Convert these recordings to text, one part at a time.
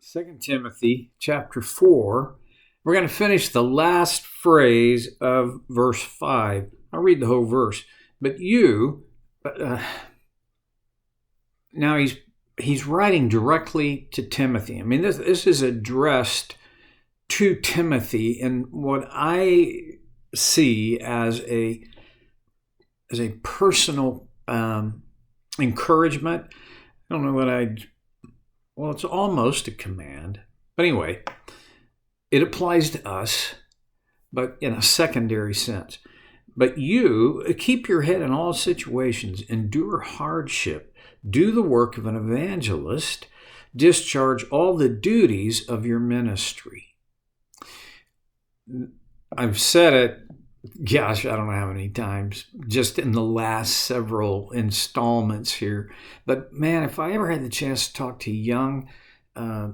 Second Timothy chapter 4. We're going to finish the last phrase of verse 5. I'll read the whole verse. But you, now he's writing directly to Timothy. I mean, this is addressed to Timothy in what I see as a personal encouragement. I don't know what well, it's almost a command. But anyway, it applies to us, but in a secondary sense. But you keep your head in all situations, endure hardship, do the work of an evangelist, discharge all the duties of your ministry. I've said it, gosh, I don't know how many times, just in the last several installments here. But man, if I ever had the chance to talk to young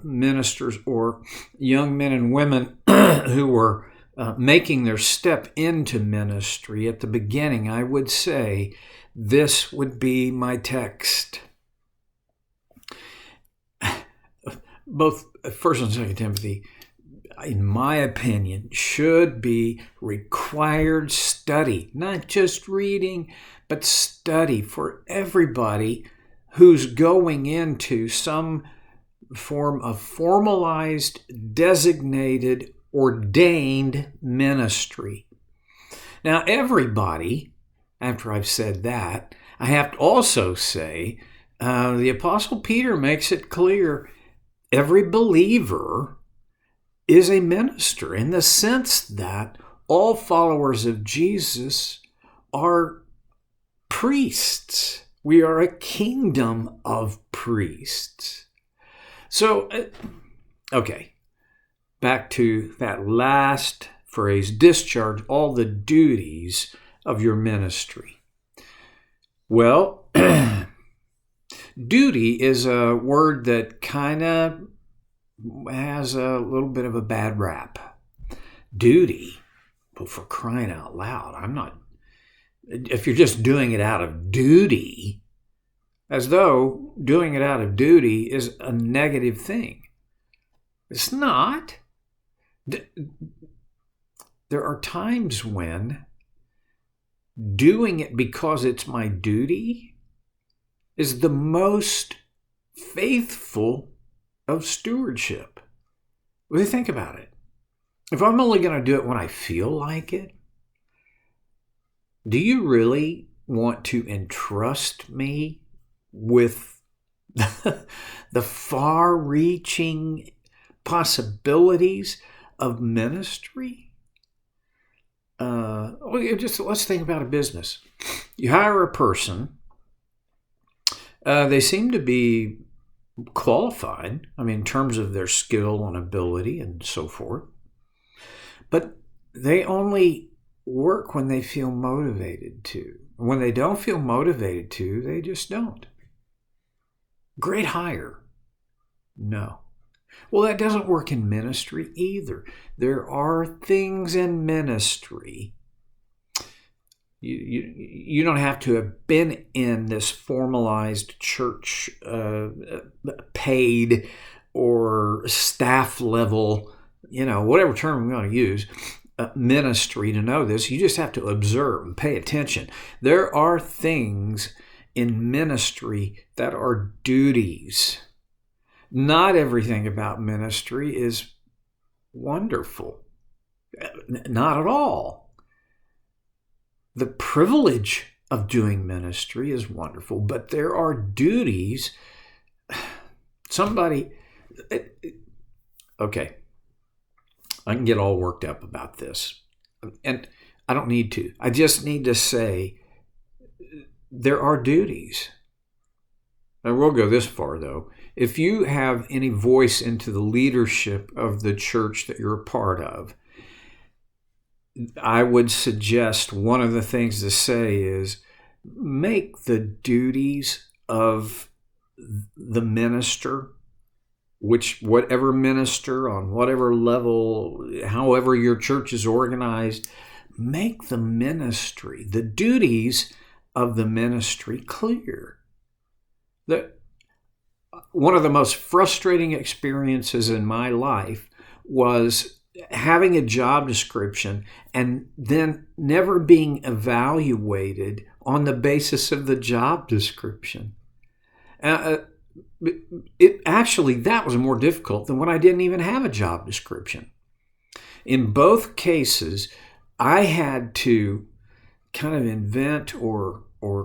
ministers or young men and women who were making their step into ministry at the beginning, I would say this would be my text. Both 1st and 2nd Timothy, in my opinion, should be required study, not just reading, but study for everybody who's going into some form of formalized, designated, ordained ministry. Now, everybody, after I've said that, I have to also say, the Apostle Peter makes it clear, every believer is a minister in the sense that all followers of Jesus are priests. We are a kingdom of priests. So, okay, back to that last phrase, discharge all the duties of your ministry. Well, duty is a word that kind of has a little bit of a bad rap. Duty, but for crying out loud, if you're just doing it out of duty, as though doing it out of duty is a negative thing. It's not. There are times when doing it because it's my duty is the most faithful of stewardship. What do you think about it? If I'm only going to do it when I feel like it, do you really want to entrust me with the far-reaching possibilities of ministry? Let's think about a business. You hire a person. They seem to be qualified, in terms of their skill and ability and so forth. But they only work when they feel motivated to. When they don't feel motivated to, they just don't. Great hire. No. Well, that doesn't work in ministry either. There are things in ministry. You don't have to have been in this formalized church, paid or staff level, whatever term we're going to use, ministry to know this. You just have to observe and pay attention. There are things in ministry that are duties. Not everything about ministry is wonderful. Not at all. The privilege of doing ministry is wonderful, but there are duties. Okay, I can get all worked up about this, and I don't need to. I just need to say there are duties. I will go this far, though. If you have any voice into the leadership of the church that you're a part of, I would suggest one of the things to say is make the duties of the minister, whatever minister on whatever level, however your church is organized, make the ministry, the duties of the ministry clear. That one of the most frustrating experiences in my life was having a job description and then never being evaluated on the basis of the job description. That was more difficult than when I didn't even have a job description. In both cases, I had to kind of invent or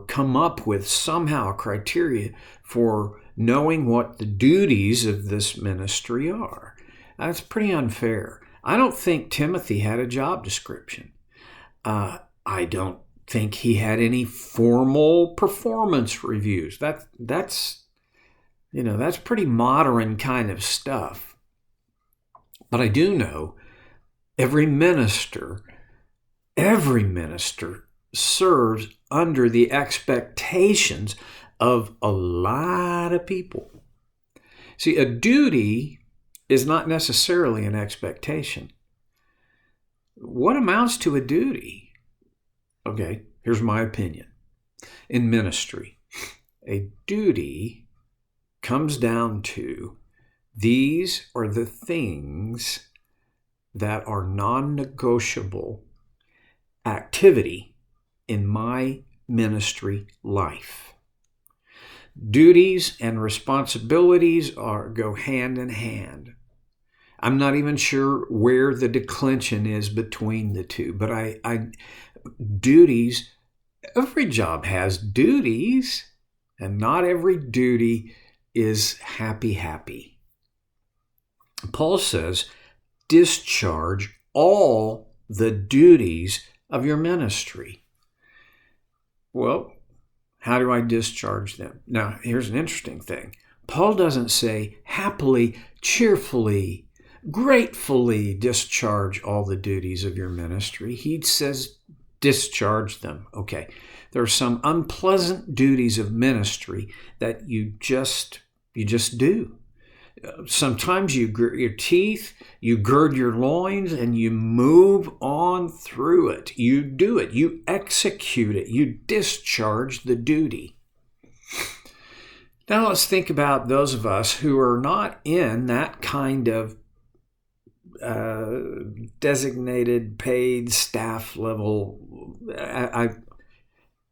come up with somehow a criteria for knowing what the duties of this ministry are. That's pretty unfair. I don't think Timothy had a job description. I don't think he had any formal performance reviews. That's pretty modern kind of stuff. But I do know every minister serves under the expectations of a lot of people. See, a duty is not necessarily an expectation. What amounts to a duty? Okay, here's my opinion. In ministry, a duty comes down to these are the things that are non-negotiable activity in my ministry life. Duties and responsibilities go hand in hand. I'm not even sure where the declension is between the two, but duties, every job has duties, and not every duty is happy. Paul says, discharge all the duties of your ministry. Well, how do I discharge them? Now, here's an interesting thing. Paul doesn't say happily, cheerfully, gratefully discharge all the duties of your ministry. He says discharge them. Okay, there are some unpleasant duties of ministry that you just do. Sometimes you grit your teeth, you gird your loins, and you move on through it. You do it. You execute it. You discharge the duty. Now let's think about those of us who are not in that kind of designated paid staff level.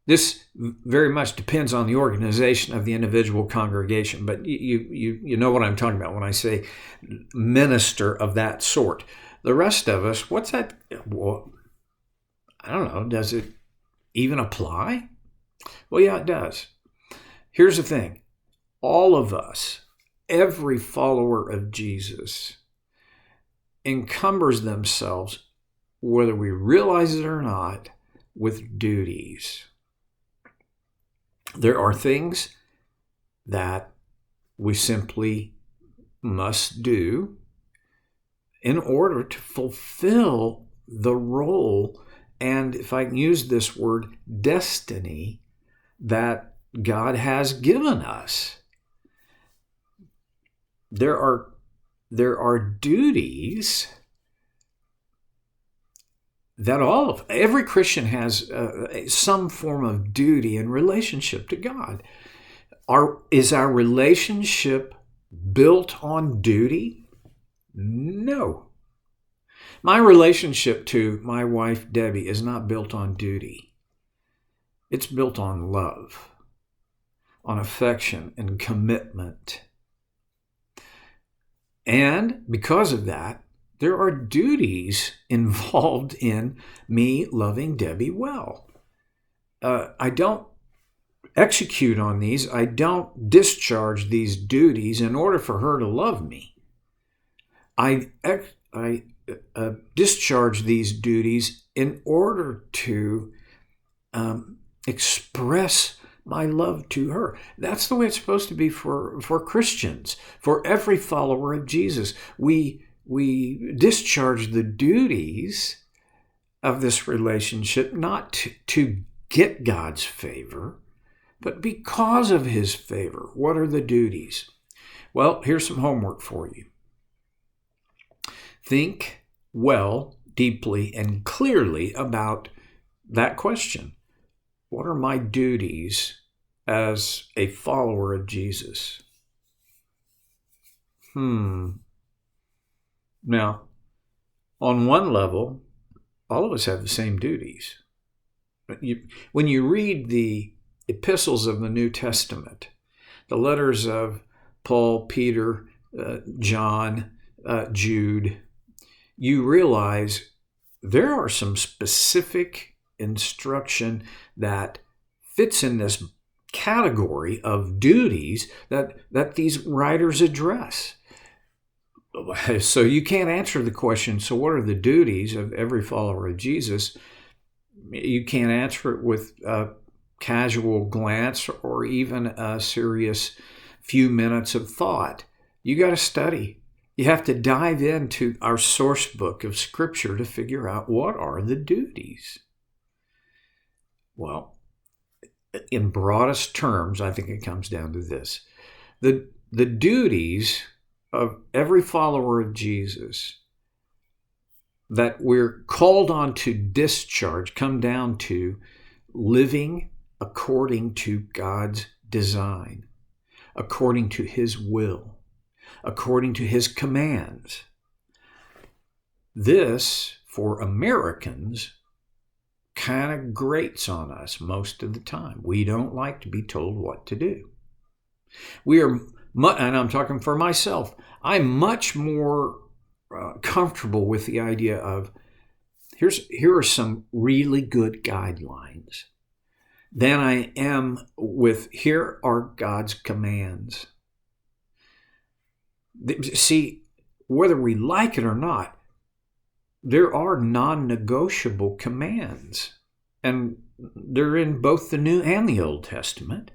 This very much depends on the organization of the individual congregation, but you know what I'm talking about when I say minister of that sort. The rest of us, what's that? Well, I don't know. Does it even apply? Well, yeah, it does. Here's the thing. All of us, every follower of Jesus, encumbers themselves, whether we realize it or not, with duties. There are things that we simply must do in order to fulfill the role, and if I can use this word, destiny, that God has given us. There are duties that every Christian has some form of duty in relationship to God. Is our relationship built on duty? No. My relationship to my wife, Debbie, is not built on duty. It's built on love, on affection and commitment. And because of that, there are duties involved in me loving Debbie well. I don't execute on these. I don't discharge these duties in order for her to love me. I discharge these duties in order to express my love to her. That's the way it's supposed to be for Christians, for every follower of Jesus. We discharge the duties of this relationship not to get God's favor, but because of his favor. What are the duties? Well, here's some homework for you. Think well, deeply, and clearly about that question. What are my duties as a follower of Jesus? Now, on one level, all of us have the same duties. When you read the epistles of the New Testament, the letters of Paul, Peter, John, Jude, you realize there are some specific instruction that fits in this category of duties that these writers address. So you can't answer the question, so what are the duties of every follower of Jesus? You can't answer it with a casual glance or even a serious few minutes of thought. You got to study. You have to dive into our source book of Scripture to figure out what are the duties. Well, in broadest terms, I think it comes down to this. The duties of every follower of Jesus that we're called on to discharge come down to living according to God's design, according to His will, according to His commands. This, for Americans, kind of grates on us most of the time. We don't like to be told what to do. We are, and I'm talking for myself, I'm much more comfortable with the idea of here are some really good guidelines than I am with here are God's commands. See, whether we like it or not, there are non-negotiable commands, and they're in both the New and the Old Testament.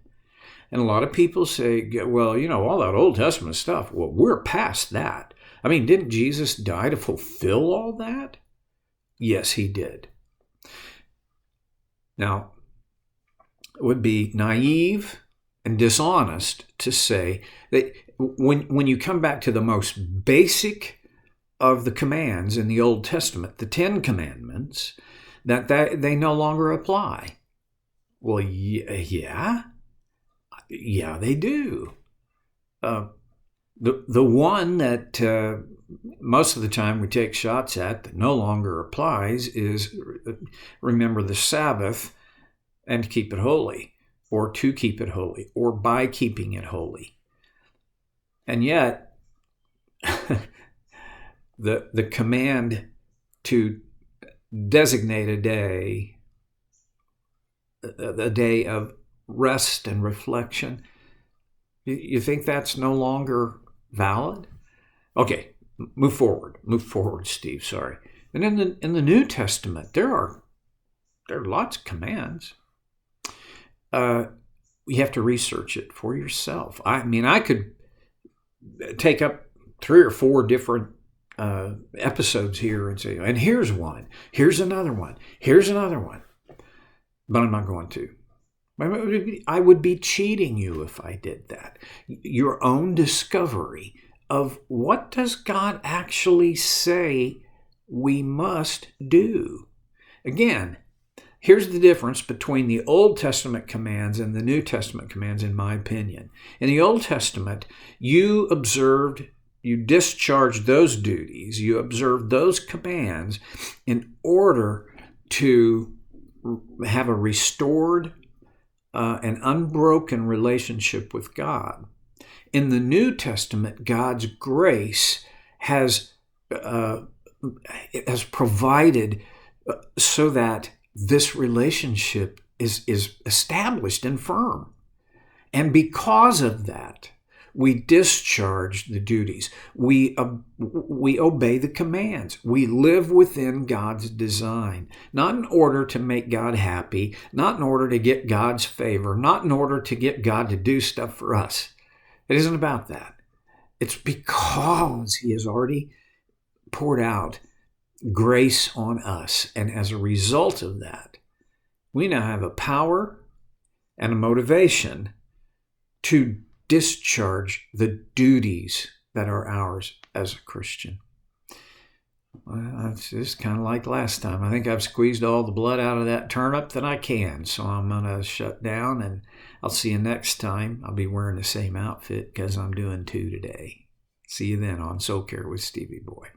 And a lot of people say, well, all that Old Testament stuff, well, we're past that. I mean, didn't Jesus die to fulfill all that? Yes, He did. Now, it would be naive and dishonest to say that when you come back to the most basic of the commands in the Old Testament, the 10 Commandments, that they no longer apply. Well, yeah, they do. The one that most of the time we take shots at that no longer applies is remember the Sabbath and keep it holy, or to keep it holy, or by keeping it holy. And yet, the command to designate a day of rest and reflection, you think that's no longer valid? Okay, move forward, Steve. Sorry. And in the New Testament, there are lots of commands. You have to research it for yourself. I mean, I could take up 3 or 4 different episodes here and say, and here's one, here's another one, here's another one. But I'm not going to. I would be cheating you if I did that. Your own discovery of what does God actually say we must do. Again, here's the difference between the Old Testament commands and the New Testament commands, in my opinion. In the Old Testament, you discharged those duties, you observed those commands in order to have a restored and unbroken relationship with God. In the New Testament, God's grace has provided so that this relationship is established and firm. And because of that, we discharge the duties. We obey the commands. We live within God's design, not in order to make God happy, not in order to get God's favor, not in order to get God to do stuff for us. It isn't about that. It's because He has already poured out grace on us. And as a result of that, we now have a power and a motivation to discharge the duties that are ours as a Christian. Well, it's just kind of like last time. I think I've squeezed all the blood out of that turnip that I can, so I'm going to shut down, and I'll see you next time. I'll be wearing the same outfit because I'm doing 2 today. See you then on Soul Care with Stevie Boy.